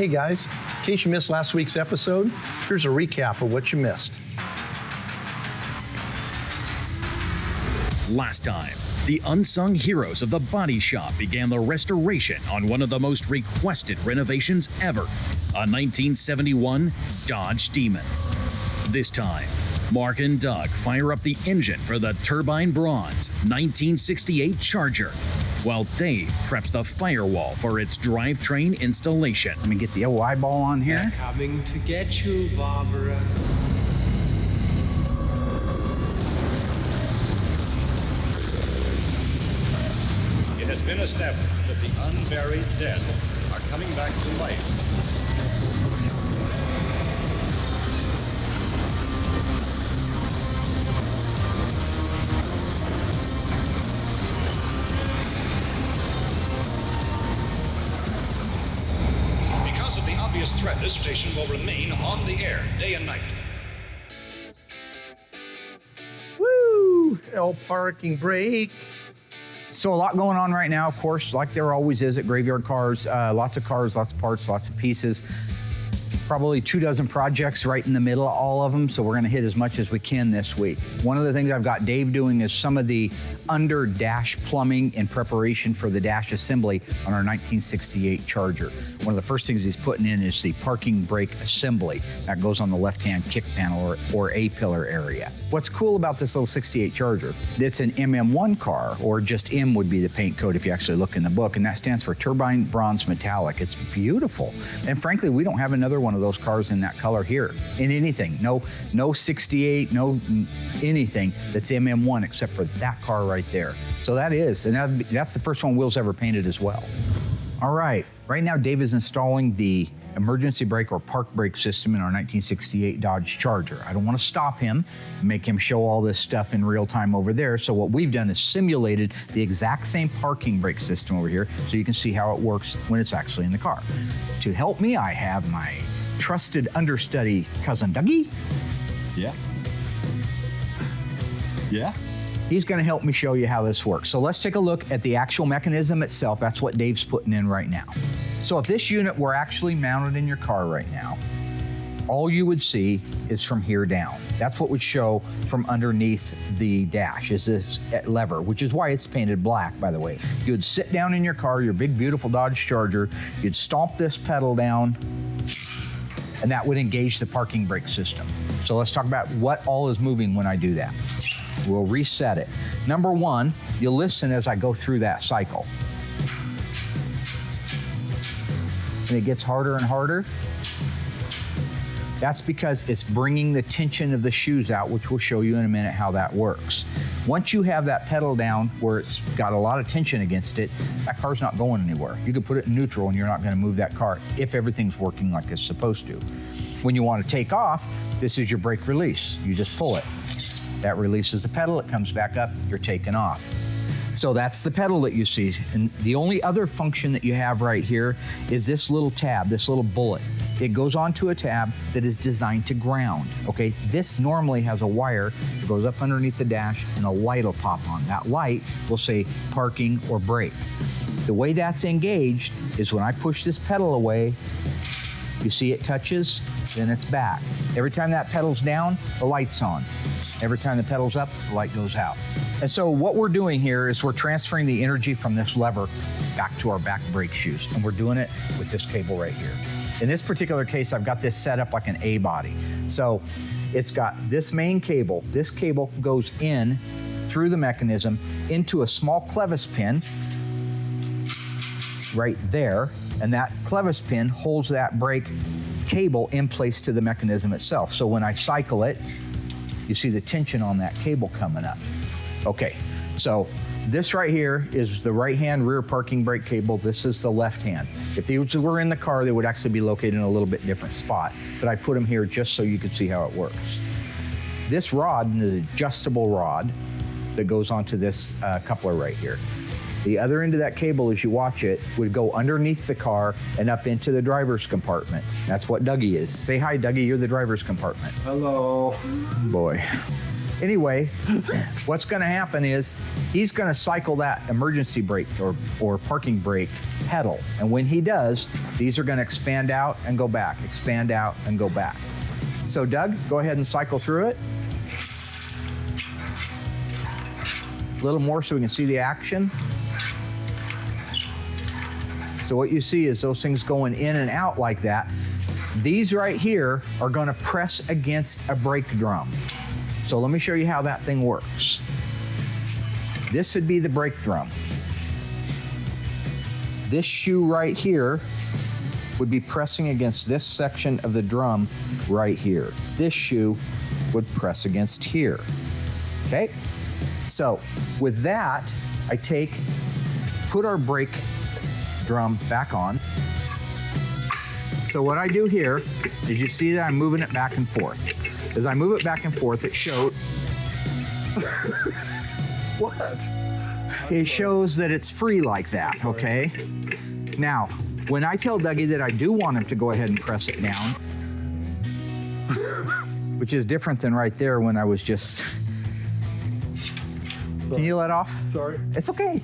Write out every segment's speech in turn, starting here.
Hey guys, in case you missed last week's episode, here's a recap of what you missed. Last time, the unsung heroes of the body shop began the restoration on one of the most requested renovations ever, a 1971 Dodge Demon. This time, Mark and Doug fire up the engine for the Turbine Bronze 1968 Charger, while Dave preps the Firewall for its drivetrain installation. Let me get the old eyeball on here. They're coming to get you, Barbara. It has been established that the unburied dead are coming back to life. Because of the obvious threat, this station will remain on the air day and night. Woo! L parking brake. So a lot going on right now, of course, like there always is at Graveyard Cars. Lots of cars, lots of parts, lots of pieces. Probably 24 projects right in the middle of all of them, so we're gonna hit as much as we can this week. One of the things I've got Dave doing is some of the under dash plumbing in preparation for the dash assembly on our 1968 Charger. One of the first things he's putting in is the parking brake assembly. That goes on the left-hand kick panel or A-pillar area. What's cool about this little 68 Charger, it's an MM1 car, or just M would be the paint code if you actually look in the book, and that stands for Turbine Bronze Metallic. It's beautiful. And frankly, we don't have another one of those cars in that color here, in anything. No 68, no anything that's MM1 except for that car right there. So that is, and that's the first one Will's ever painted as well. All right, right now Dave is installing the emergency brake or park brake system in our 1968 Dodge Charger. I don't want to stop him and make him show all this stuff in real time over there. So what we've done is simulated the exact same parking brake system over here so you can see how it works when it's actually in the car. To help me, I have my trusted understudy cousin Dougie. Yeah. Yeah. He's gonna help me show you how this works. So let's take a look at the actual mechanism itself. That's what Dave's putting in right now. So if this unit were actually mounted in your car right now, all you would see is from here down. That's what would show from underneath the dash, is this lever, which is why it's painted black, by the way. You would sit down in your car, your big, beautiful Dodge Charger, you'd stomp this pedal down, and that would engage the parking brake system. So let's talk about what all is moving when I do that. We'll reset it. Number one, you'll listen as I go through that cycle. And it gets harder and harder. That's because it's bringing the tension of the shoes out, which we'll show you in a minute how that works. Once you have that pedal down where it's got a lot of tension against it, that car's not going anywhere. You can put it in neutral and you're not gonna move that car if everything's working like it's supposed to. When you wanna take off, this is your brake release. You just pull it. That releases the pedal, it comes back up, you're taking off. So that's the pedal that you see. And the only other function that you have right here is this little tab, this little bullet. It goes onto a tab that is designed to ground, okay? This normally has a wire that goes up underneath the dash and a light will pop on. That light will say parking or brake. The way that's engaged is when I push this pedal away, you see it touches, then it's back. Every time that pedal's down, the light's on. Every time the pedal's up, the light goes out. And so what we're doing here is we're transferring the energy from this lever back to our back brake shoes, and we're doing it with this cable right here. In this particular case, I've got this set up like an A body. So it's got this main cable. This cable goes in through the mechanism into a small clevis pin right there, and that clevis pin holds that brake cable in place to the mechanism itself. So when I cycle it, you see the tension on that cable coming up. Okay, so this right here is the right-hand rear parking brake cable. This is the left hand. If these were in the car, they would actually be located in a little bit different spot, but I put them here just so you could see how it works. This rod is an adjustable rod that goes onto this coupler right here. The other end of that cable, as you watch it, would go underneath the car and up into the driver's compartment. That's what Dougie is. Say hi, Dougie, you're the driver's compartment. Hello. Boy. Anyway, what's going to happen is he's going to cycle that emergency brake or parking brake pedal. And when he does, these are going to expand out and go back, expand out and go back. So Doug, go ahead and cycle through it. A little more so we can see the action. So what you see is those things going in and out like that. These right here are going to press against a brake drum. So let me show you how that thing works. This would be the brake drum. This shoe right here would be pressing against this section of the drum right here. This shoe would press against here. Okay? So with that, I put our brake drum back on. So what I do here is you see that I'm moving it back and forth. As I move it back and forth, it shows. What? It shows that it's free like that, okay? Now, when I tell Dougie that I do want him to go ahead and press it down, which is different than right there when I was just. Can you let off? Sorry. It's okay.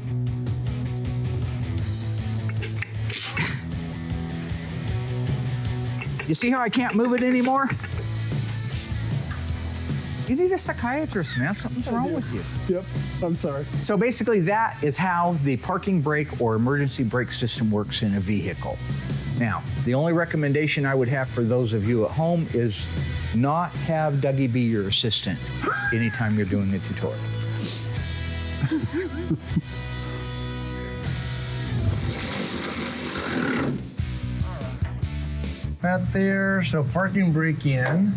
You see how I can't move it anymore? You need a psychiatrist, man. Something's wrong with you. Yep, I'm sorry. So basically that is how the parking brake or emergency brake system works in a vehicle. Now, the only recommendation I would have for those of you at home is not have Dougie be your assistant anytime you're doing a tutorial. Right there, so parking brake in.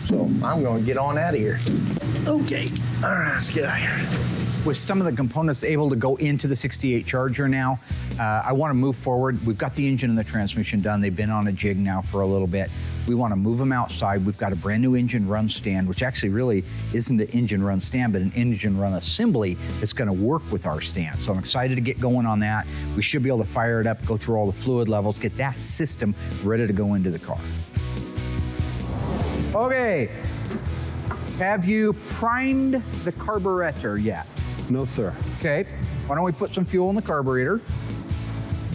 So I'm going to get on out of here. Okay, all right, let's get out of here. With some of the components able to go into the 68 Charger now, I want to move forward. We've got the engine and the transmission done. They've been on a jig now for a little bit. We want to move them outside. We've got a brand new engine run stand, which actually really isn't an engine run stand, but an engine run assembly that's going to work with our stand. So I'm excited to get going on that. We should be able to fire it up, go through all the fluid levels, get that system ready to go into the car. Okay, have you primed the carburetor yet? No, sir. Okay, why don't we put some fuel in the carburetor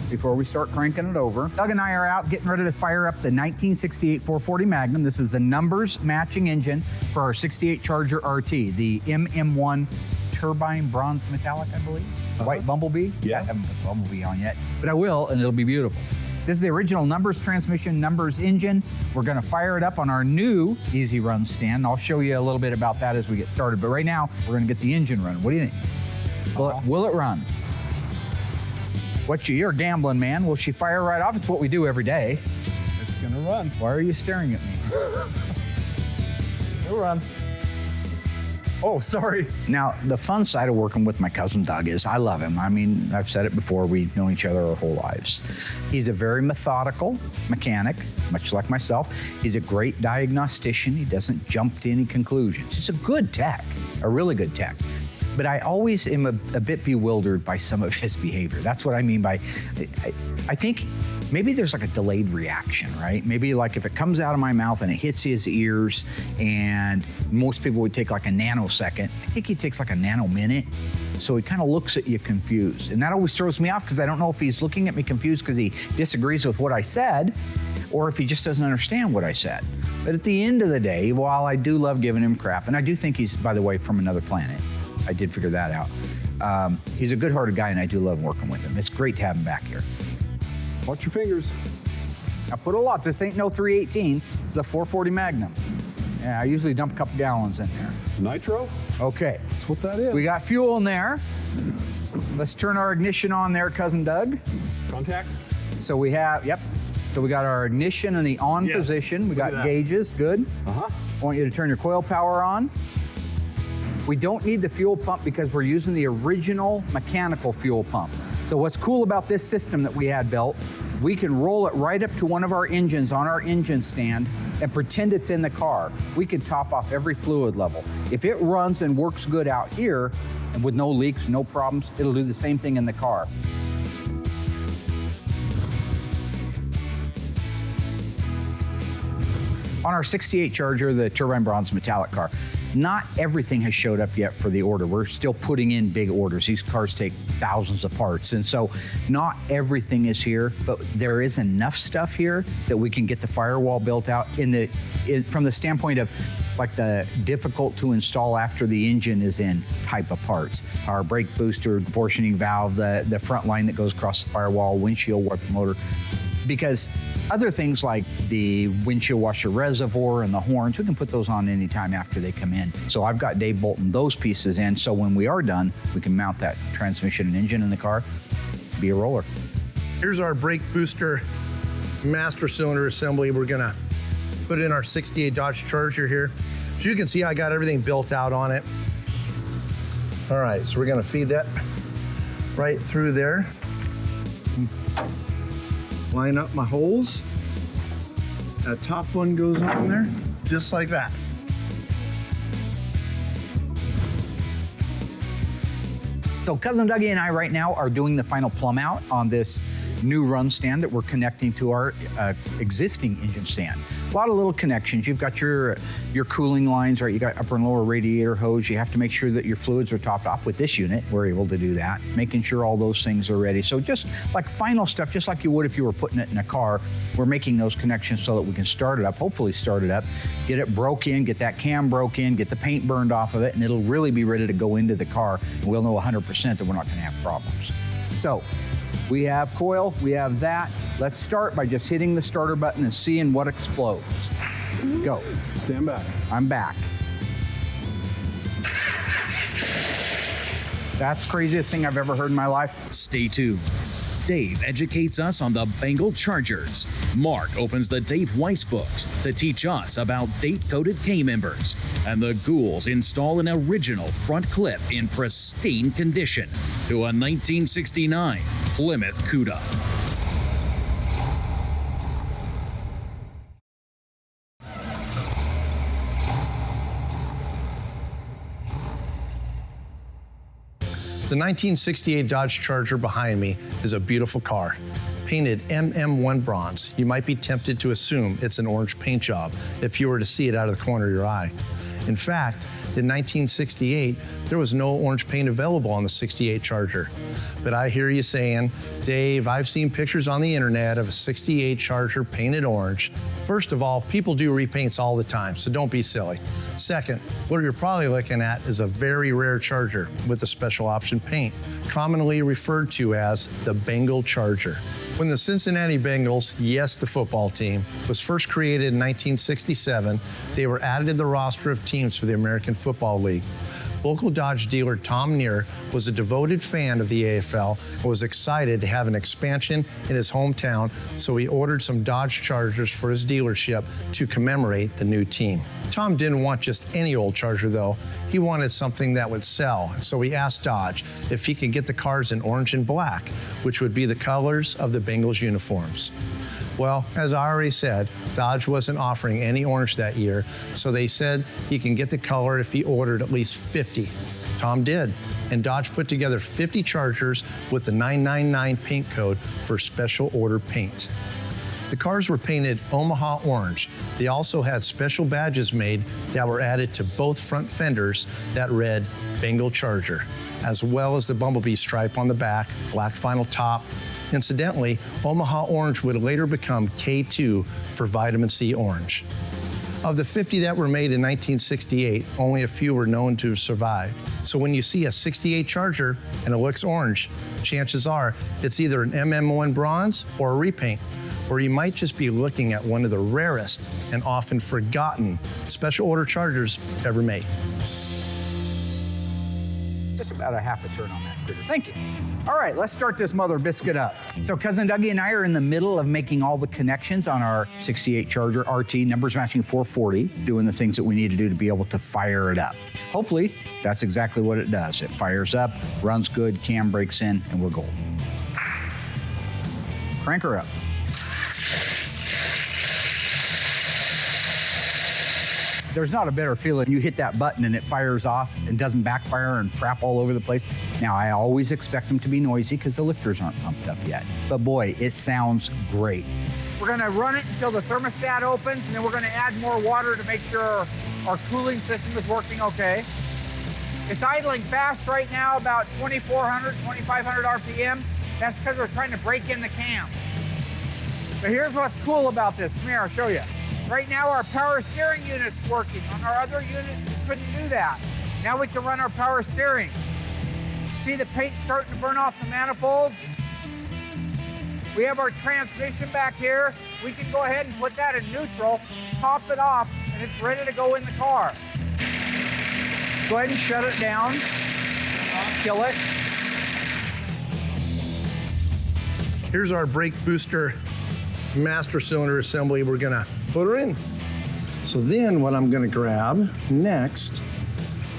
before we start cranking it over. Doug and I are out getting ready to fire up the 1968 440 Magnum. This is the numbers matching engine for our 68 Charger RT, the MM1 turbine bronze metallic, I believe. White Bumblebee. Yeah. I haven't put Bumblebee on yet, but I will, and it'll be beautiful. This is the original numbers transmission, numbers engine. We're gonna fire it up on our new Easy Run stand. I'll show you a little bit about that as we get started. But right now, we're gonna get the engine running. What do you think? Will it run? You're a gambling man. Will she fire right off? It's what we do every day. It's gonna run. Why are you staring at me? It'll run. Oh, sorry. Now, the fun side of working with my cousin Doug is I love him. I mean, I've said it before, we've known each other our whole lives. He's a very methodical mechanic, much like myself. He's a great diagnostician. He doesn't jump to any conclusions. He's a good tech, a really good tech. But I always am a bit bewildered by some of his behavior. That's what I mean by, I think maybe there's like a delayed reaction, right? Maybe like if it comes out of my mouth and it hits his ears, and most people would take like a nanosecond, I think he takes like a nanominute. So he kind of looks at you confused. And that always throws me off because I don't know if he's looking at me confused because he disagrees with what I said, or if he just doesn't understand what I said. But at the end of the day, while I do love giving him crap, and I do think he's, by the way, from another planet, I did figure that out. He's a good-hearted guy, and I do love working with him. It's great to have him back here. Watch your fingers. I put a lot. This ain't no 318. This is a 440 Magnum. Yeah, I usually dump a couple gallons in there. Nitro? Okay. That's what that is. We got fuel in there. Let's turn our ignition on there, Cousin Doug. Contact? So we have, yep. So we got our ignition in the on Yes. position. We Look got at that. gauges, good. Uh-huh. I want you to turn your coil power on. We don't need the fuel pump because we're using the original mechanical fuel pump. So what's cool about this system that we had built, we can roll it right up to one of our engines on our engine stand and pretend it's in the car. We can top off every fluid level. If it runs and works good out here, and with no leaks, no problems, it'll do the same thing in the car. On our 68 Charger, the turbine bronze metallic car, Not everything has showed up yet for the order. We're still putting in big orders. These cars take thousands of parts. And so not everything is here, but there is enough stuff here that we can get the Firewall built out from the standpoint of like the difficult to install after the engine is in type of parts. Our brake booster, portioning valve, the front line that goes across the Firewall, windshield wiper motor. Because other things like the windshield washer reservoir and the horns, we can put those on anytime after they come in. So I've got Dave bolting those pieces in, so when we are done, we can mount that transmission and engine in the car, be a roller. Here's our brake booster master cylinder assembly. We're gonna put in our 68 Dodge Charger here. As you can see, I got everything built out on it. All right, so we're gonna feed that right through there. Line up my holes. That top one goes on there, just like that. So Cousin Dougie and I right now are doing the final plumb out on this new run stand that we're connecting to our existing engine stand. A lot of little connections. You've got your cooling lines, right? You got upper and lower radiator hose. You have to make sure that your fluids are topped off with this unit. We're able to do that, making sure all those things are ready. So just like final stuff, just like you would if you were putting it in a car, we're making those connections so that we can start it up, hopefully start it up, get it broke in, get that cam broke in, get the paint burned off of it, and it'll really be ready to go into the car. And we'll know 100% that we're not gonna have problems. So we have coil, we have that. Let's start by just hitting the starter button and seeing what explodes. Go. Stand back. I'm back. That's the craziest thing I've ever heard in my life. Stay tuned. Dave educates us on the Bengal Chargers. Mark opens the Dave Weiss books to teach us about date-coded K-members. And the Ghouls install an original front clip in pristine condition to a 1969 Plymouth Cuda. The 1968 Dodge Charger behind me is a beautiful car, painted MM1 bronze. You might be tempted to assume it's an orange paint job if you were to see it out of the corner of your eye. In fact, in 1968, there was no orange paint available on the 68 Charger. But I hear you saying, Dave, I've seen pictures on the internet of a 68 Charger painted orange. First of all, people do repaints all the time, so don't be silly. Second, what you're probably looking at is a very rare Charger with a special option paint, commonly referred to as the Bengal Charger. When the Cincinnati Bengals, yes, the football team, was first created in 1967, they were added to the roster of teams for the American Football League. Local Dodge dealer Tom Neer was a devoted fan of the AFL and was excited to have an expansion in his hometown, so he ordered some Dodge Chargers for his dealership to commemorate the new team. Tom didn't want just any old Charger though. He wanted something that would sell, so he asked Dodge if he could get the cars in orange and black, which would be the colors of the Bengals uniforms. Well, as I already said, Dodge wasn't offering any orange that year, so they said he can get the color if he ordered at least 50. Tom did, and Dodge put together 50 Chargers with the 999 paint code for special order paint. The cars were painted Omaha orange. They also had special badges made that were added to both front fenders that read Bengal Charger, as well as the bumblebee stripe on the back, black vinyl top. Incidentally, Omaha orange would later become K2 for vitamin C orange. Of the 50 that were made in 1968, only a few were known to have survived. So when you see a 68 Charger and it looks orange, chances are it's either an MM1 bronze or a repaint, or you might just be looking at one of the rarest and often forgotten special order Chargers ever made. Just about a half a turn on that critter. Thank you. All right, let's start this mother biscuit up. So Cousin Dougie and I are in the middle of making all the connections on our 68 Charger RT, numbers matching 440, doing the things that we need to do to be able to fire it up. Hopefully, that's exactly what it does. It fires up, runs good, cam breaks in, and we're golden. Crank her up. There's not a better feeling. You hit that button and it fires off and doesn't backfire and crap all over the place. Now, I always expect them to be noisy because the lifters aren't pumped up yet. But boy, it sounds great. We're gonna run it until the thermostat opens, and then we're gonna add more water to make sure Our cooling system is working okay. It's idling fast right now, about 2,400, 2,500 RPM. That's because we're trying to break in the cam. But here's what's cool about this. Come here, I'll show you. Right now, our power steering unit's working. On our other unit, we couldn't do that. Now we can run our power steering. See the paint starting to burn off the manifolds? We have our transmission back here. We can go ahead and put that in neutral, top it off, and it's ready to go in the car. Go ahead and shut it down, kill it. Here's our brake booster master cylinder assembly. We're gonna put her in. So then what I'm gonna grab next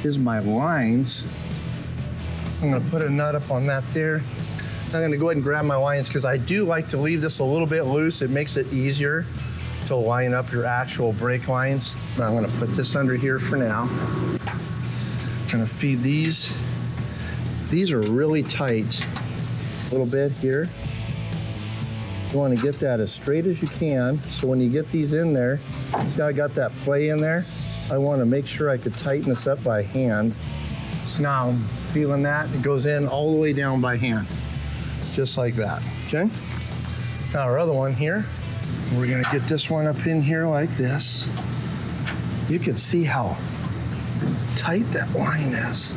is my lines. I'm gonna put a nut up on that there. I'm gonna go ahead and grab my lines because I do like to leave this a little bit loose. It makes it easier to line up your actual brake lines. But I'm gonna put this under here for now. I'm gonna feed these. These are really tight. A little bit here. You want to get that as straight as you can. So when you get these in there, it's got that play in there. I want to make sure I could tighten this up by hand. So now I'm feeling that. It goes in all the way down by hand, just like that, okay? Now our other one here, we're gonna get this one up in here like this. You can see how tight that line is.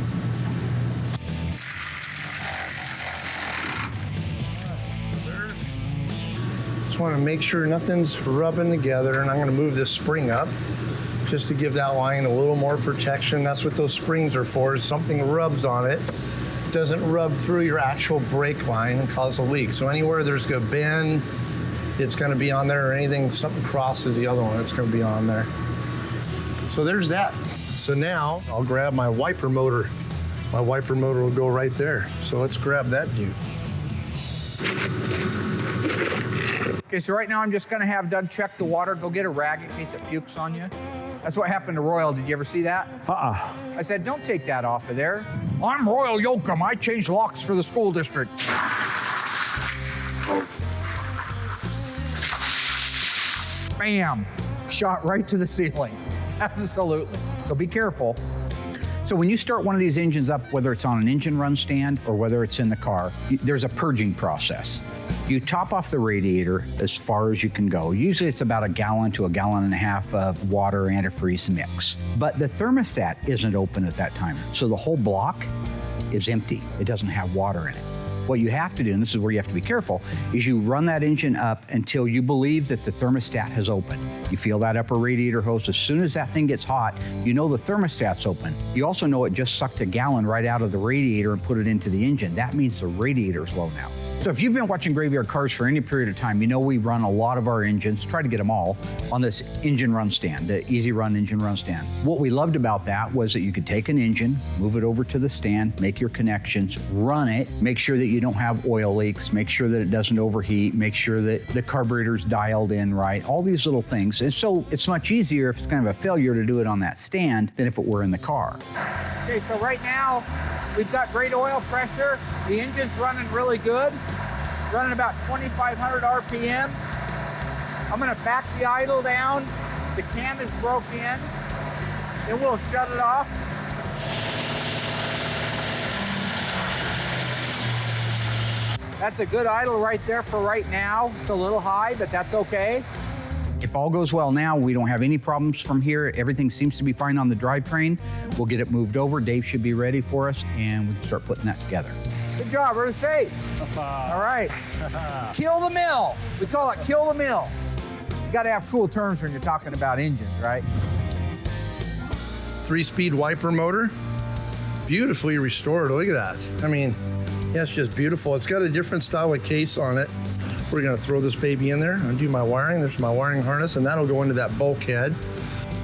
Just want to make sure nothing's rubbing together, and I'm going to move this spring up just to give that line a little more protection. That's what those springs are for, is something rubs on it. Doesn't rub through your actual brake line and cause a leak. So anywhere there's a bend, it's going to be on there, or anything, something crosses the other one, it's going to be on there. So there's that. So now I'll grab my wiper motor. My wiper motor will go right there. So let's grab that dude. Okay, so right now I'm just gonna have Doug check the water, go get a rag in case it pukes on you. That's what happened to Royal. Did you ever see that? I said, don't take that off of there. I'm Royal Yoakum. I change locks for the school district. Bam! Shot right to the ceiling. Absolutely. So be careful. So when you start one of these engines up, whether it's on an engine run stand or whether it's in the car, there's a purging process. You top off the radiator as far as you can go. Usually it's about 1 gallon to 1.5 gallons of water antifreeze mix. But the thermostat isn't open at that time. So the whole block is empty. It doesn't have water in it. What you have to do, and this is where you have to be careful, is you run that engine up until you believe that the thermostat has opened. You feel that upper radiator hose. As soon as that thing gets hot, you know the thermostat's open. You also know it just sucked 1 gallon right out of the radiator and put it into the engine. That means the radiator's low now. So if you've been watching Graveyard Cars for any period of time, you know we run a lot of our engines, try to get them all, on this engine run stand, the Easy Run engine run stand. What we loved about that was that you could take an engine, move it over to the stand, make your connections, run it, make sure that you don't have oil leaks, make sure that it doesn't overheat, make sure that the carburetor's dialed in right, all these little things. And so it's much easier if it's kind of a failure to do it on that stand than if it were in the car. Okay, so right now, we've got great oil pressure. The engine's running really good. Running about 2,500 RPM. I'm gonna back the idle down. The cam is broke in. Then we'll shut it off. That's a good idle right there for right now. It's a little high, but that's okay. If all goes well now, we don't have any problems from here. Everything seems to be fine on the drivetrain. We'll get it moved over. Dave should be ready for us, and we can start putting that together. Good job, we're safe. All right. Kill the mill. We call it kill the mill. You gotta have cool terms when you're talking about engines, right? 3-speed wiper motor, beautifully restored. Look at that. I mean, yeah, it's just beautiful. It's got a different style of case on it. We're gonna throw this baby in there, undo my wiring. There's my wiring harness, and that'll go into that bulkhead.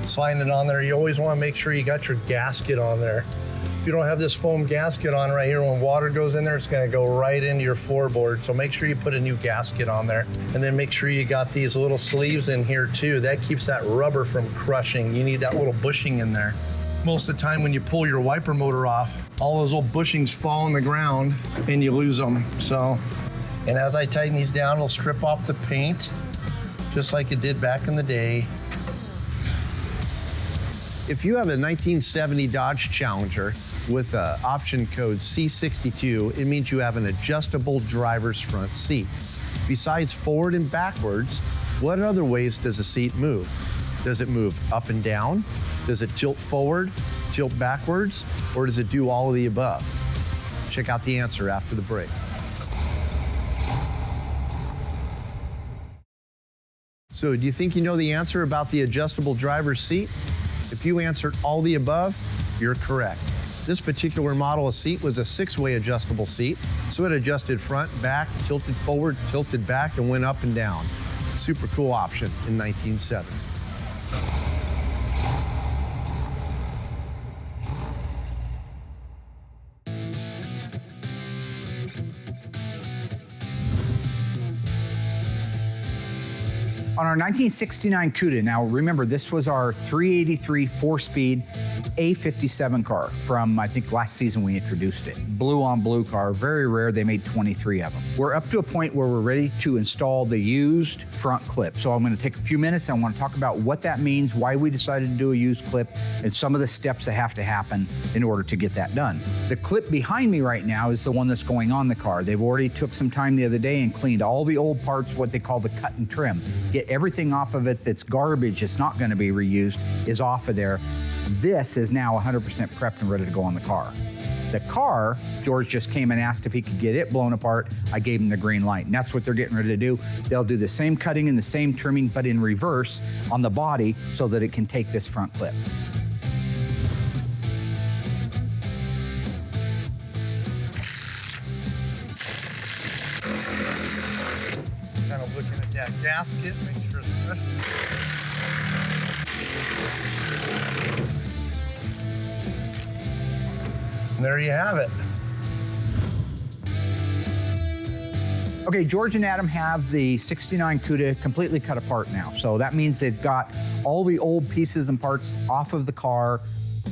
Sliding it on there, you always wanna make sure you got your gasket on there. If you don't have this foam gasket on right here, when water goes in there, it's gonna go right into your floorboard. So make sure you put a new gasket on there. And then make sure you got these little sleeves in here too. That keeps that rubber from crushing. You need that little bushing in there. Most of the time when you pull your wiper motor off, all those little bushings fall on the ground and you lose them. So, and as I tighten these down, it'll strip off the paint, just like it did back in the day. If you have a 1970 Dodge Challenger with option code C62, it means you have an adjustable driver's front seat. Besides forward and backwards, what other ways does a seat move? Does it move up and down? Does it tilt forward, tilt backwards, or does it do all of the above? Check out the answer after the break. So do you think you know the answer about the adjustable driver's seat? If you answered all the above, you're correct. This particular model of seat was a 6-way adjustable seat, so it adjusted front, back, tilted forward, tilted back, and went up and down. Super cool option in 1970. On our 1969 Cuda, now remember this was our 383 4-speed A57 car from, I think, last season we introduced it. Blue on blue car, very rare, they made 23 of them. We're up to a point where we're ready to install the used front clip. So I'm gonna take a few minutes, I wanna talk about what that means, why we decided to do a used clip, and some of the steps that have to happen in order to get that done. The clip behind me right now is the one that's going on the car. They've already took some time the other day and cleaned all the old parts, what they call the cut and trim. Get everything off of it that's garbage, it's not gonna be reused, is off of there. This is now 100% prepped and ready to go on the car. The car, George just came and asked if he could get it blown apart. I gave him the green light, and that's what they're getting ready to do. They'll do the same cutting and the same trimming, but in reverse on the body so that it can take this front clip. Kind of looking at that gasket, make sure it's fresh. And there you have it. Okay, George and Adam have the 69 Cuda completely cut apart now. So that means they've got all the old pieces and parts off of the car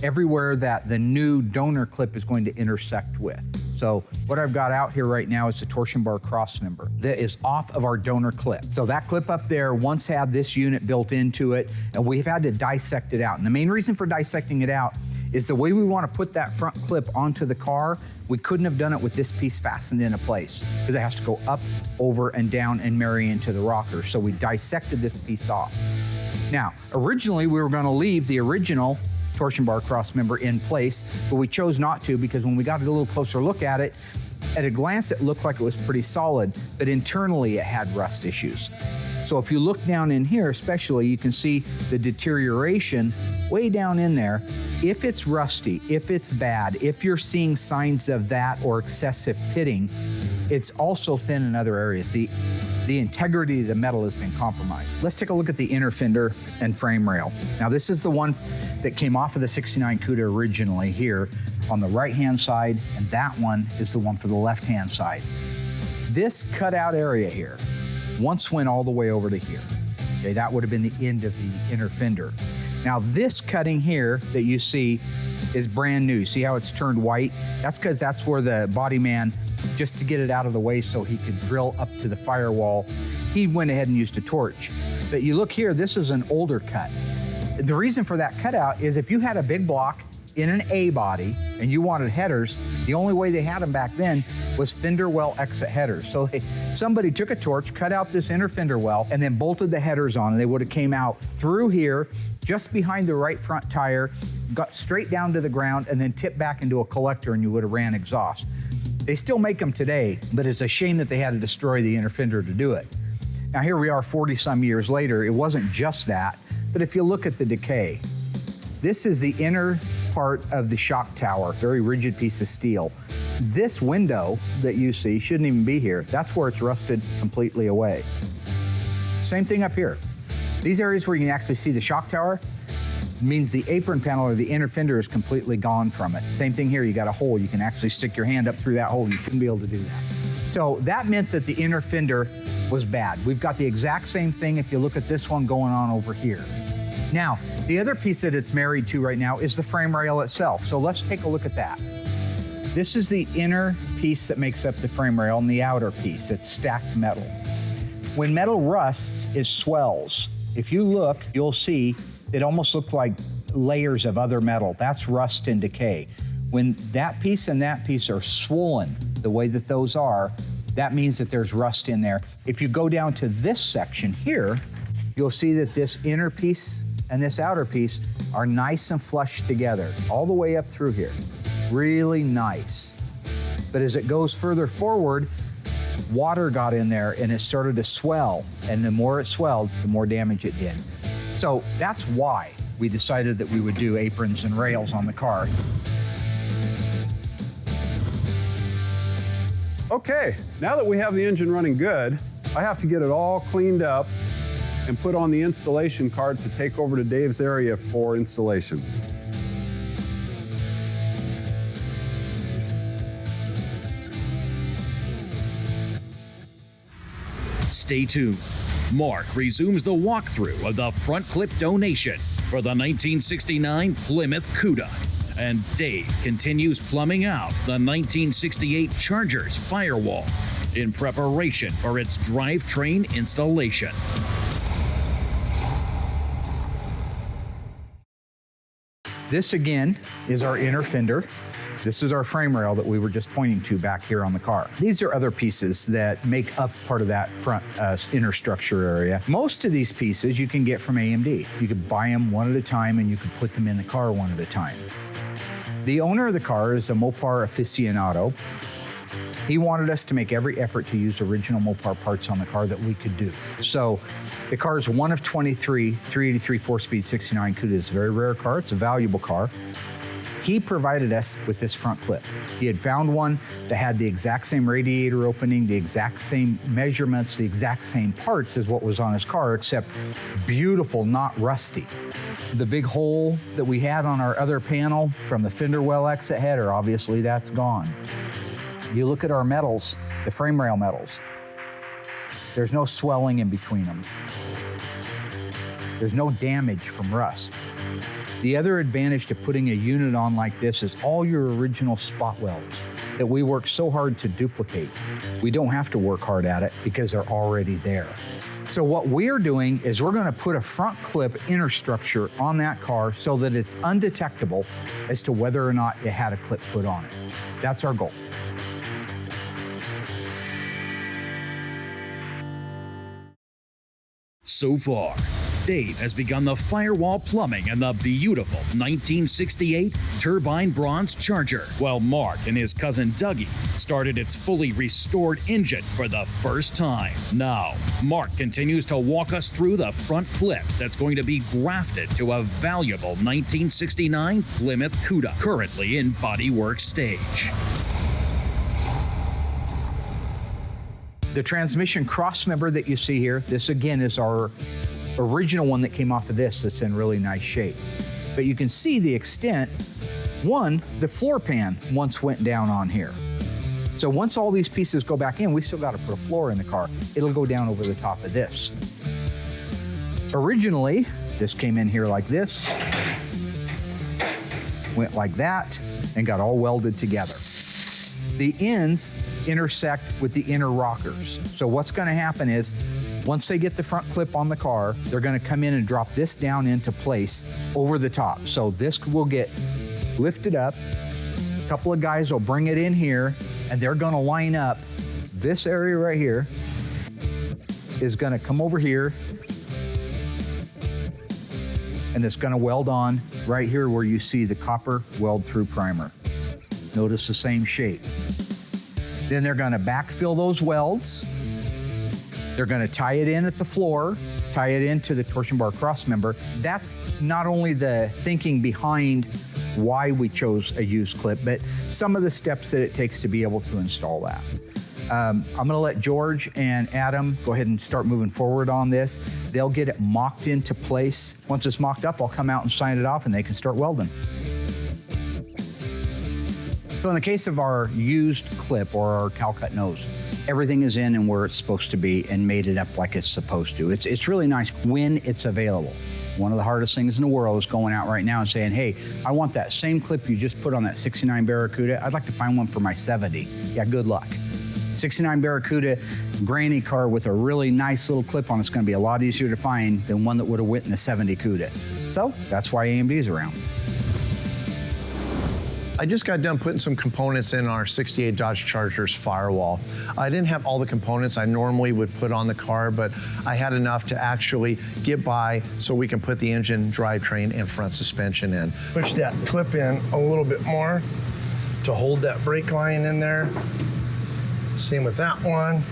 everywhere that the new donor clip is going to intersect with. So what I've got out here right now is the torsion bar cross member that is off of our donor clip. So that clip up there once had this unit built into it, and we've had to dissect it out. And the main reason for dissecting it out is the way we want to put that front clip onto the car, we couldn't have done it with this piece fastened into place because it has to go up, over, and down and marry into the rocker. So we dissected this piece off. Now, originally we were going to leave the original torsion bar cross member in place, but we chose not to because when we got a little closer look at it, at a glance it looked like it was pretty solid, but internally it had rust issues. So if you look down in here especially, you can see the deterioration way down in there. If it's rusty, if it's bad, if you're seeing signs of that or excessive pitting, it's also thin in other areas. The integrity of the metal has been compromised. Let's take a look at the inner fender and frame rail. Now this is the one that came off of the 69 Cuda originally here on the right-hand side, and that one is the one for the left-hand side. This cutout area here once went all the way over to here. Okay, that would have been the end of the inner fender. Now this cutting here that you see is brand new. See how it's turned white? That's because that's where the body man, just to get it out of the way so he could drill up to the firewall, he went ahead and used a torch. But you look here, this is an older cut. The reason for that cutout is if you had a big block in an A body and you wanted headers, the only way they had them back then was fender well exit headers. So somebody took a torch, cut out this inner fender well, and then bolted the headers on, and they would have came out through here, just behind the right front tire, got straight down to the ground, and then tipped back into a collector, and you would have ran exhaust. They still make them today, but it's a shame that they had to destroy the inner fender to do it. Now here we are 40-some years later. It wasn't just that, but if you look at the decay, this is the inner part of the shock tower, very rigid piece of steel. This window that you see shouldn't even be here. That's where it's rusted completely away. Same thing up here. These areas where you can actually see the shock tower means the apron panel or the inner fender is completely gone from it. Same thing here, you got a hole. You can actually stick your hand up through that hole. You shouldn't be able to do that. So that meant that the inner fender was bad. We've got the exact same thing if you look at this one going on over here. Now, the other piece that it's married to right now is the frame rail itself. So let's take a look at that. This is the inner piece that makes up the frame rail and the outer piece. It's stacked metal. When metal rusts, it swells. If you look, you'll see it almost looks like layers of other metal. That's rust and decay. When that piece and that piece are swollen the way that those are, that means that there's rust in there. If you go down to this section here, you'll see that this inner piece and this outer piece are nice and flush together, all the way up through here. Really nice. But as it goes further forward, water got in there and it started to swell. And the more it swelled, the more damage it did. So that's why we decided that we would do aprons and rails on the car. Okay, now that we have the engine running good, I have to get it all cleaned up and put on the installation cart to take over to Dave's area for installation. Stay tuned. Mark resumes the walkthrough of the front clip donation for the 1969 Plymouth Cuda. And Dave continues plumbing out the 1968 Charger's Firewall in preparation for its drivetrain installation. This again is our inner fender. This is our frame rail that we were just pointing to back here on the car. These are other pieces that make up part of that front inner structure area. Most of these pieces you can get from AMD. You could buy them one at a time and you could put them in the car one at a time. The owner of the car is a Mopar aficionado. He wanted us to make every effort to use original Mopar parts on the car that we could do. So the car is one of 23 383 4-speed 69 Cuda. It's a very rare car. It's a valuable car. He provided us with this front clip. He had found one that had the exact same radiator opening, the exact same measurements, the exact same parts as what was on his car, except beautiful, not rusty. The big hole that we had on our other panel from the fender well exit header, obviously that's gone. You look at our metals, the frame rail metals, there's no swelling in between them. There's no damage from rust. The other advantage to putting a unit on like this is all your original spot welds that we work so hard to duplicate. We don't have to work hard at it because they're already there. So what we're doing is we're gonna put a front clip inner structure on that car so that it's undetectable as to whether or not it had a clip put on it. That's our goal. So far, Dave has begun the firewall plumbing in the beautiful 1968 turbine bronze Charger, while Mark and his cousin Dougie started its fully restored engine for the first time. Now, Mark continues to walk us through the front clip that's going to be grafted to a valuable 1969 Plymouth Cuda, currently in bodywork stage. The transmission cross member that you see here, this again is our original one that came off of this that's in really nice shape. But you can see the extent. One, the floor pan once went down on here. So once all these pieces go back in, we still got to put a floor in the car. It'll go down over the top of this. Originally, this came in here like this, went like that, and got all welded together. The ends intersect with the inner rockers. So what's going to happen is, once they get the front clip on the car, they're going to come in and drop this down into place over the top. So this will get lifted up. A couple of guys will bring it in here, and they're going to line up. This area right here is going to come over here, and it's going to weld on right here where you see the copper weld through primer. Notice the same shape. Then they're going to backfill those welds. They're going to tie it in at the floor, tie it into the torsion bar cross member. That's not only the thinking behind why we chose a used clip, but some of the steps that it takes to be able to install that. I'm going to let George and Adam go ahead and start moving forward on this. They'll get it mocked into place. Once it's mocked up, I'll come out and sign it off and they can start welding. So in the case of our used clip or our cowl cut nose, everything is in and where it's supposed to be and made it up like it's supposed to. It's really nice when it's available. One of the hardest things in the world is going out right now and saying, hey, I want that same clip you just put on that 69 Barracuda. I'd like to find one for my 70. Yeah, good luck. 69 Barracuda granny car with a really nice little clip on it's going to be a lot easier to find than one that would have went in the 70 Cuda. So that's why AMD is around. I just got done putting some components in our 68 Dodge Charger's Firewall. I didn't have all the components I normally would put on the car, but I had enough to actually get by so we can put the engine, drivetrain, and front suspension in. Push that clip in a little bit more to hold that brake line in there. Same with that one.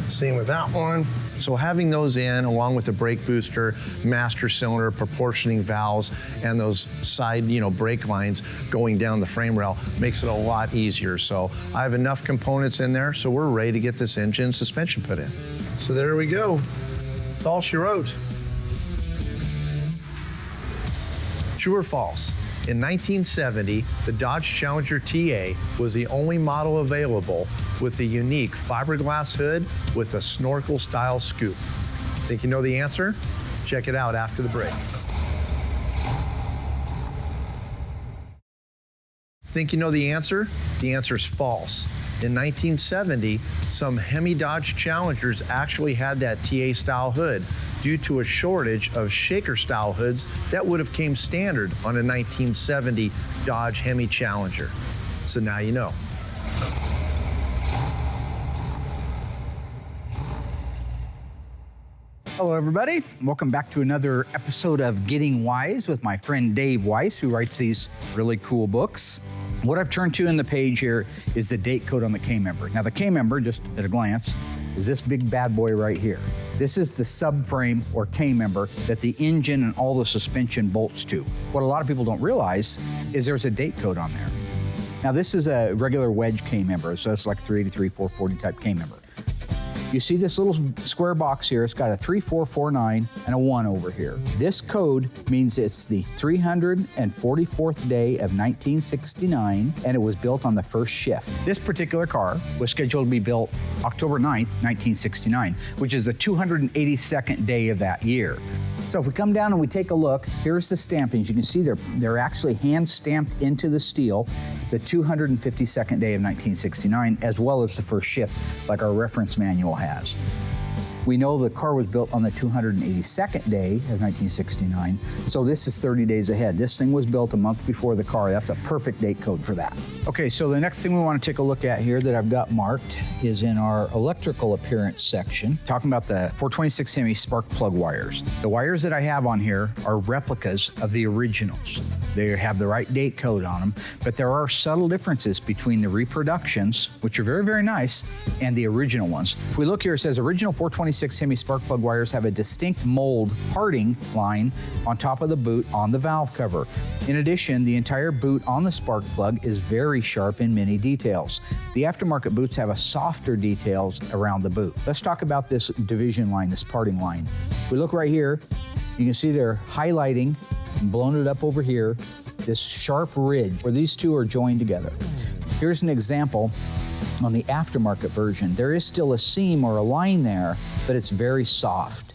Same with that one. So having those in, along with the brake booster, master cylinder, proportioning valves, and those side, brake lines going down the frame rail makes it a lot easier. So I have enough components in there, so we're ready to get this engine suspension put in. So there we go. That's all she wrote. True or false? In 1970, the Dodge Challenger TA was the only model available with the unique fiberglass hood with a snorkel-style scoop. Think you know the answer? Check it out after the break. Think you know the answer? The answer is false. In 1970, some Hemi Dodge Challengers actually had that TA-style hood due to a shortage of shaker-style hoods that would have came standard on a 1970 Dodge Hemi Challenger. So now you know. Hello, everybody. Welcome back to another episode of Getting Wise with my friend Dave Weiss, who writes these really cool books. What I've turned to in the page here is the date code on the K-member. Now, the K-member, just at a glance, is this big bad boy right here. This is the subframe or K-member that the engine and all the suspension bolts to. What a lot of people don't realize is there's a date code on there. Now, this is a regular wedge K-member, so it's like 383, 440 type K-member. You see this little square box here, it's got a 3449 and a 1 over here. This code means it's the 344th day of 1969, and it was built on the first shift. This particular car was scheduled to be built October 9th, 1969, which is the 282nd day of that year. So if we come down and we take a look, here's the stampings. You can see they're actually hand stamped into the steel, the 252nd day of 1969, as well as the first shift, like our reference manual has. We know the car was built on the 282nd day of 1969, so this is 30 days ahead. This thing was built a month before the car. That's a perfect date code for that. Okay, so the next thing we want to take a look at here that I've got marked is in our electrical appearance section, talking about the 426 Hemi spark plug wires. The wires that I have on here are replicas of the originals. They have the right date code on them, but there are subtle differences between the reproductions, which are very, very nice, and the original ones. If we look here, it says original 426 Hemi spark plug wires have a distinct mold parting line on top of the boot on the valve cover. In addition, the entire boot on the spark plug is very sharp in many details. The aftermarket boots have a softer details around the boot. Let's talk about this division line, this parting line. If we look right here, you can see they're highlighting and blown it up over here, this sharp ridge where these two are joined together. Here's an example on the aftermarket version. There is still a seam or a line there, but it's very soft.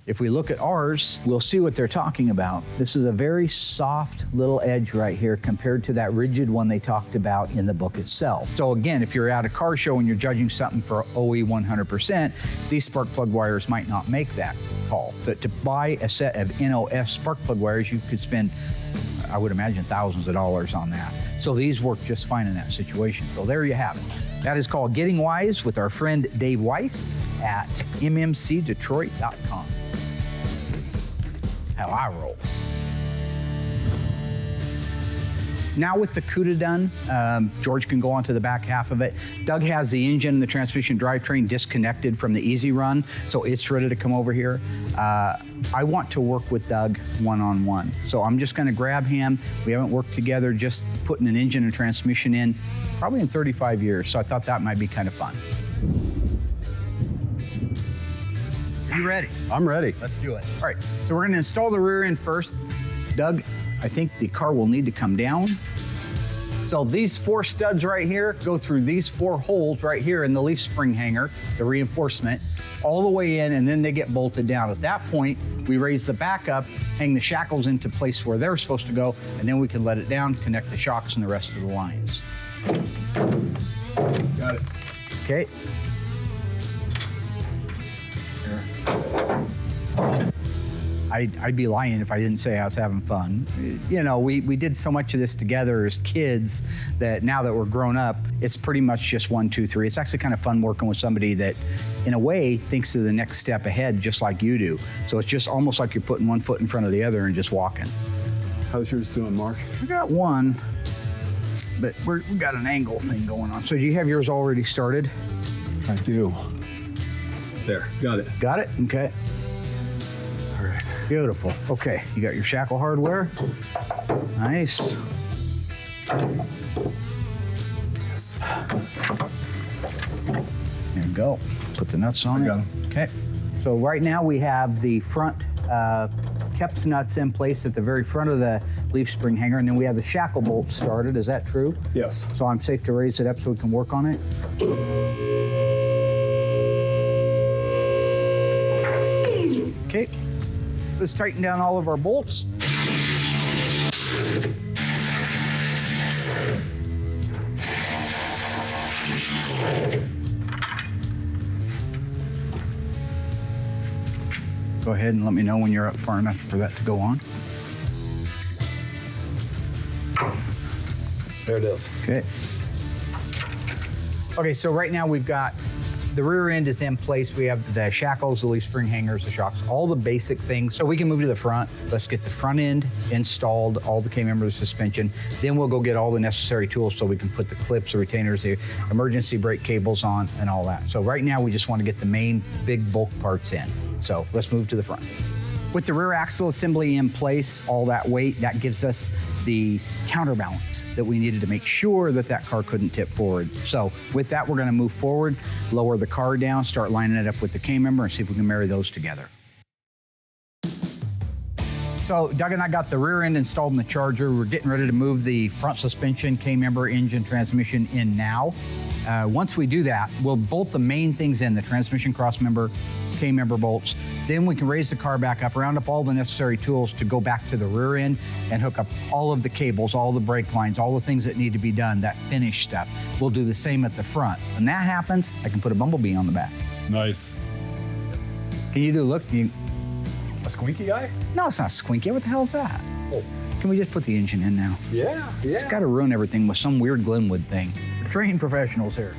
If we look at ours, we'll see what they're talking about. This is a very soft little edge right here compared to that rigid one they talked about in the book itself. So again, if you're at a car show and you're judging something for OE 100%, these spark plug wires might not make that call. But to buy a set of NOS spark plug wires, you could spend, I would imagine, thousands of dollars on that. So these work just fine in that situation. So there you have it. That is called Getting Wise with our friend Dave Weiss at mmcdetroit.com. How I roll. Now with the Cuda done, George can go on to the back half of it. Doug has the engine and the transmission drivetrain disconnected from the Easy Run, so it's ready to come over here. I want to work with Doug one-on-one, so I'm just gonna grab him. We haven't worked together, just putting an engine and transmission in probably in 35 years, so I thought that might be kind of fun. Are you ready? I'm ready. Let's do it. All right, so we're gonna install the rear end first. Doug, I think the car will need to come down. So these 4 studs right here go through these 4 holes right here in the leaf spring hanger, the reinforcement, all the way in, and then they get bolted down. At that point, we raise the back up, hang the shackles into place where they're supposed to go, and then we can let it down, connect the shocks and the rest of the lines. Got it. Okay. I'd be lying if I didn't say I was having fun. You know, we did so much of this together as kids that now that we're grown up, it's pretty much just 1, 2, 3. It's actually kind of fun working with somebody that, in a way, thinks of the next step ahead just like you do. So it's just almost like you're putting one foot in front of the other and just walking. How's yours doing, Mark? We got one, but we got an angle thing going on. So do you have yours already started? I do. There, got it. Got it? Okay. All right. Beautiful. Okay, you got your shackle hardware. Nice. Yes. There you go. Put the nuts on I it. got 'em. Okay. So right now we have the front Keps nuts in place at the very front of the leaf spring hanger, and then we have the shackle bolts started. Is that true? Yes. So I'm safe to raise it up so we can work on it? Okay. Let's tighten down all of our bolts. Go ahead and let me know when you're up far enough for that to go on. There it is. Okay. Okay, so right now we've got the rear end is in place. We have the shackles, the leaf spring hangers, the shocks, all the basic things. So we can move to the front. Let's get the front end installed, all the K-member suspension. Then we'll go get all the necessary tools so we can put the clips, the retainers, the emergency brake cables on and all that. So right now we just want to get the main big bulk parts in. So let's move to the front. With the rear axle assembly in place, all that weight, that gives us the counterbalance that we needed to make sure that that car couldn't tip forward. So with that, we're gonna move forward, lower the car down, start lining it up with the K-member and see if we can marry those together. So Doug and I got the rear end installed in the Charger. We're getting ready to move the front suspension, K-member, engine, transmission in now. Once we do that, we'll bolt the main things in, the transmission cross member, K-member bolts. Then we can raise the car back up, round up all the necessary tools to go back to the rear end and hook up all of the cables, all the brake lines, all the things that need to be done, that finished stuff. We'll do the same at the front. When that happens, I can put a bumblebee on the back. Nice. Can you do, look, A squeaky guy? no, it's not squinky. What the hell is that? Oh. Can we just put the engine in now? Yeah, It's got to ruin everything with some weird Glenwood thing. We're trained professionals here.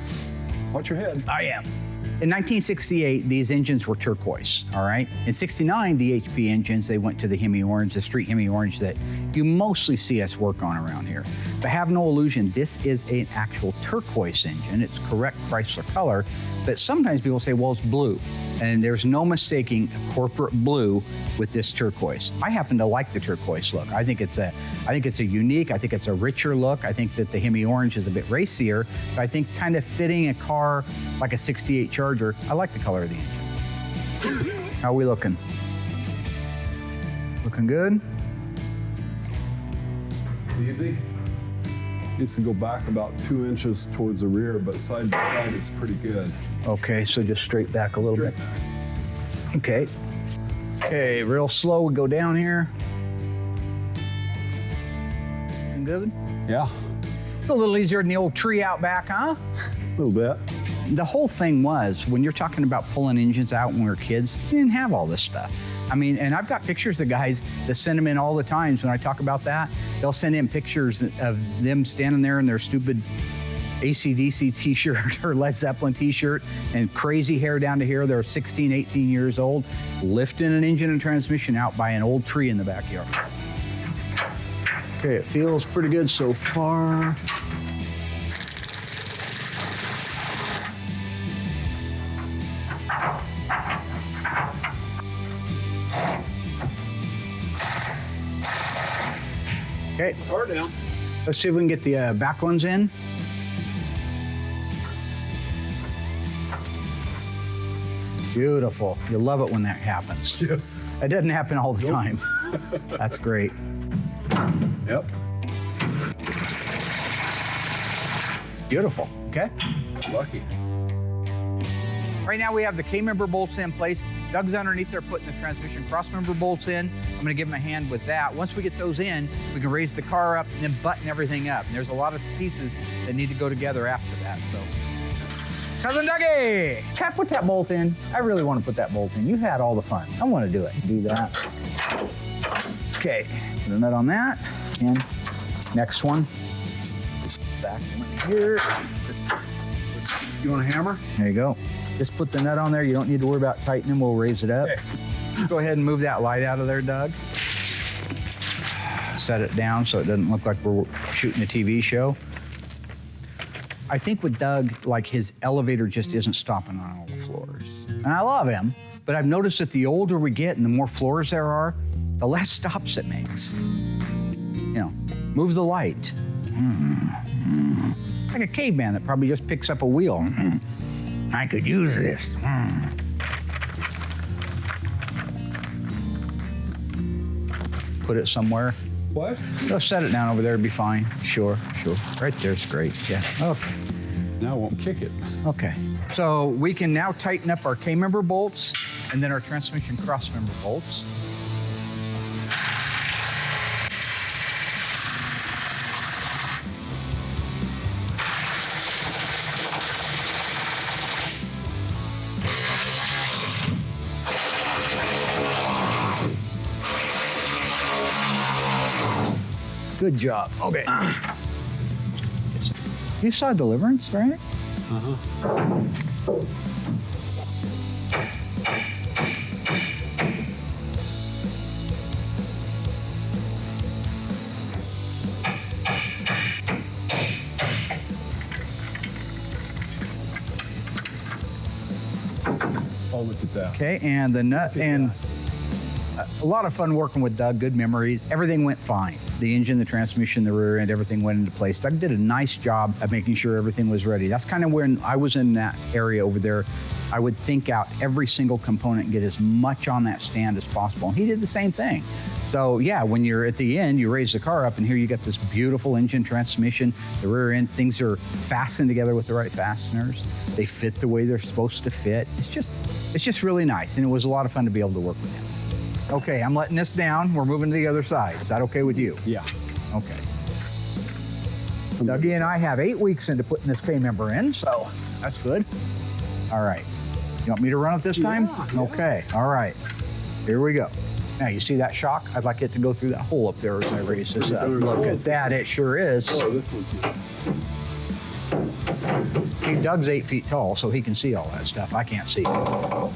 Watch your head. I am. In 1968, these engines were turquoise, all right? In 69, the HP engines, they went to the Hemi Orange, the street Hemi Orange that you mostly see us work on around here. But have no illusion, this is an actual turquoise engine. It's correct Chrysler color, but sometimes people say, well, it's blue. And there's no mistaking corporate blue with this turquoise. I happen to like the turquoise look. I think it's a unique, I think it's a richer look. I think that the Hemi Orange is a bit racier, but I think kind of fitting a car like a 68 Charger, I like the color of the engine. How are we looking? Looking good? Easy. Needs to go back about 2 inches towards the rear, but side to side is pretty good. Okay, so just straight back a little bit. Straight Okay. Okay, real slow, we go down here. And good? Yeah, It's a little easier than the old tree out back, huh? a little bit. The whole thing was, when you're talking about pulling engines out when we were kids, you didn't have all this stuff. I mean, and I've got pictures of guys that send them in all the times when I talk about that. They'll send in pictures of them standing there in their stupid AC/DC t-shirt or Led Zeppelin t-shirt and crazy hair down to here. They're 16, 18 years old, lifting an engine and transmission out by an old tree in the backyard. Okay, it feels pretty good so far. Okay, Car down. let's see if we can get the back ones in. Beautiful. You love it when that happens. Yes. It doesn't happen all the time. That's great. Yep. Beautiful. Okay. Lucky. Right now we have the K-member bolts in place. Doug's underneath there putting the transmission cross-member bolts in. I'm gonna give him a hand with that. Once we get those in, we can raise the car up and then button everything up. And there's a lot of pieces that need to go together after that, so. Cousin Dougie! Chap, put that bolt in. I really want to put that bolt in. You had all the fun. I want to do it. Do that. Okay, put a nut on that. And next one. Back one here. You want a hammer? There you go. Just put the nut on there. You don't need to worry about tightening. We'll raise it up. Okay. Go ahead and move that light out of there, Doug. Set it down so it doesn't look like we're shooting a TV show. I think with Doug, like his elevator just isn't stopping on all the floors. And I love him, but I've noticed that the older we get and the more floors there are, the less stops it makes. You know, move the light. Like a caveman that probably just picks up a wheel. I could use this. Put it somewhere. What? Go set it down over there, it'll be fine. Sure. Right there's great, yeah. Okay. Now it won't kick it. Okay. So we can now tighten up our K-member bolts and then our transmission cross-member bolts. Good job. Okay. You saw Deliverance, right? Oh, look at that. Okay, and the nut and a lot of fun working with Doug, good memories. Everything went fine. The engine, the transmission, the rear end, everything went into place. Doug did a nice job of making sure everything was ready. That's kind of when I was in that area over there. I would think out every single component and get as much on that stand as possible. And he did the same thing. So yeah, when you're at the end, you raise the car up and here you got this beautiful engine, transmission, the rear end, things are fastened together with the right fasteners. They fit the way they're supposed to fit. It's just really nice. And it was a lot of fun to be able to work with him. Okay, I'm letting this down. We're moving to the other side. Is that okay with you? Yeah. Okay. Dougie and I have 8 weeks into putting this K-member in, so that's good. All right. You want me to run it this time? Yeah. Okay, all right. Here we go. Now, you see that shock? I'd like it to go through that hole up there as I raise this up. Look at that, it sure is. Oh, this one's here. Doug's 8 feet tall, so he can see all that stuff. I can't see it.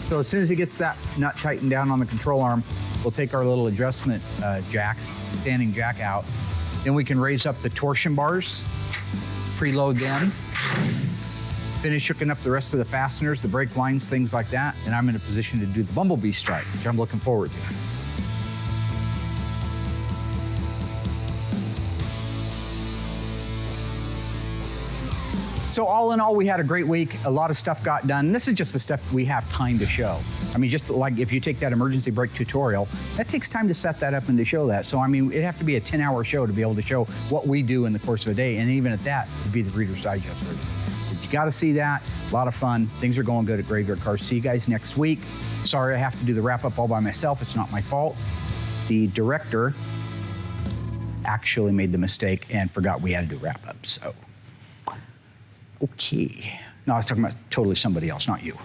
So as soon as he gets that nut tightened down on the control arm, we'll take our little adjustment jacks, standing jack out. Then we can raise up the torsion bars, preload them, finish hooking up the rest of the fasteners, the brake lines, things like that. And I'm in a position to do the bumblebee strike, which I'm looking forward to. So all in all, we had a great week. A lot of stuff got done. This is just the stuff we have time to show. I mean, just like if you take that emergency brake tutorial, that takes time to set that up and to show that. So, I mean, it'd have to be a 10-hour show to be able to show what we do in the course of a day. And even at that, it'd be the Reader's Digest version. But you got to see that. A lot of fun. Things are going good at Graveyard Carz. See you guys next week. Sorry I have to do the wrap-up all by myself. It's not my fault. The director actually made the mistake and forgot we had to do wrap-up, so. Okay. No, I was talking about totally somebody else, not you.